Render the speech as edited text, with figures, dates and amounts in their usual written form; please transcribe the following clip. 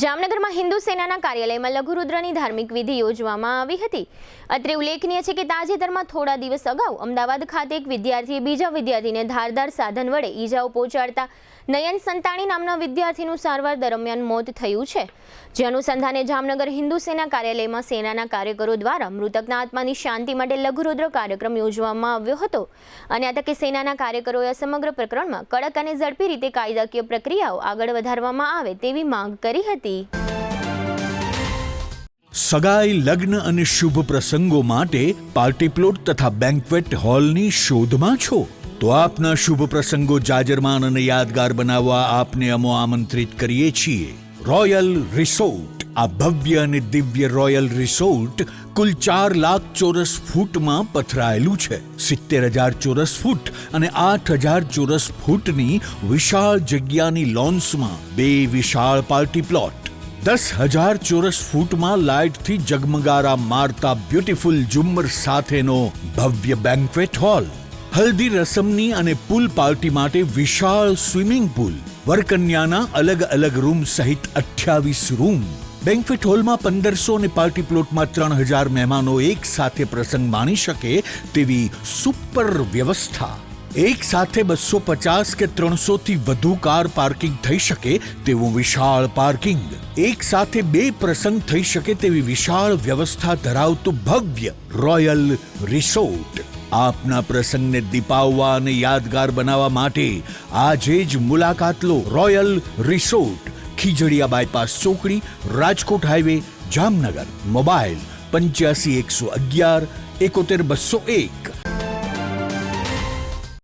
જામનગરમાં હિન્દુ સેનાના કાર્યાલયમાં લઘુરુદ્રની ધાર્મિક વિધિ યોજવામાં આવી હતી। અત્રે ઉલ્લેખનીય છે કે તાજેતરમાં થોડા દિવસ અગાઉ અમદાવાદ ખાતે એક વિદ્યાર્થીએ બીજા વિદ્યાર્થીને ધારદાર સાધન વડે ઈજાઓ પહોંચાડતા નયન સંતાણી નામના વિદ્યાર્થીનું સારવાર દરમિયાન મોત થયું છે। જે અનુસંધાને જામનગર હિન્દુ સેના કાર્યાલયમાં સેનાના કાર્યકરો દ્વારા મૃતકના આત્માની શાંતિ માટે લઘુરુદ્ર કાર્યક્રમ યોજવામાં આવ્યો હતો અને આ તકે સેનાના કાર્યકરોએ સમગ્ર પ્રકરણમાં કડક અને ઝડપી રીતે કાયદાકીય પ્રક્રિયાઓ આગળ વધારવામાં આવે તેવી માંગ કરી હતી। સગાઈ, લગ્ન અને શુભ પ્રસંગો માટે પાર્ટી પ્લોટ તથા બેન્ક્વેટ હોલની શોધમાં છો તો આપના શુભ પ્રસંગો જાજરમાન અને યાદગાર બનાવવા આપને અમો આમંત્રિત કરીએ છીએ। રોયલ રિસોર્ટ, આ ભવ્ય અને દિવ્ય રોયલ રિસોર્ટ કુલ 4 લાખ ચોરસ ફૂટમાં પથરાયેલું છે। 70,000 ચોરસ ફૂટ અને 8,000 ચોરસ ફૂટની વિશાળ જગ્યાની લોન્સમાં 2 વિશાળ પાર્ટી પ્લોટ, 10,000 ચોરસ ફૂટમાં લાઇટથી જગમગારા મારતા બ્યુટીફુલ ઝુમ્મર સાથેનો ભવ્ય બેન્ક્વેટ હોલ, હલ્દી રસમની અને પૂલ પાર્ટી માટે વિશાળ સ્વિમિંગ પૂલ, વરકન્યાના અલગ અલગ રૂમ સહિત 28 રૂમ, બેન્ક્વેટ હોલમાં 1500 અને પાર્ટી પ્લોટમાં 3,000 મહેમાનો એક સાથે પ્રસંગ માણી શકે તેવી સુપર વ્યવસ્થા, એક સાથે 250 કે 300 થી વધુ કાર પાર્કિંગ થઈ શકે તેવું વિશાળ પાર્કિંગ, એક સાથે 2 પ્રસંગ થઈ શકે તેવી વિશાળ વ્યવસ્થા ધરાવતું ભવ્ય રોયલ રિસોર્ટ। આપના પ્રસંગને દીપાવવા અને યાદગાર બનાવવા માટે આજે જ મુલાકાત લો। રોયલ રિસોર્ટ, ખીજડીયા બાયપાસ ચોકડી, રાજકોટ હાઈવે, જામનગર। મોબાઈલ 85 111 71 201।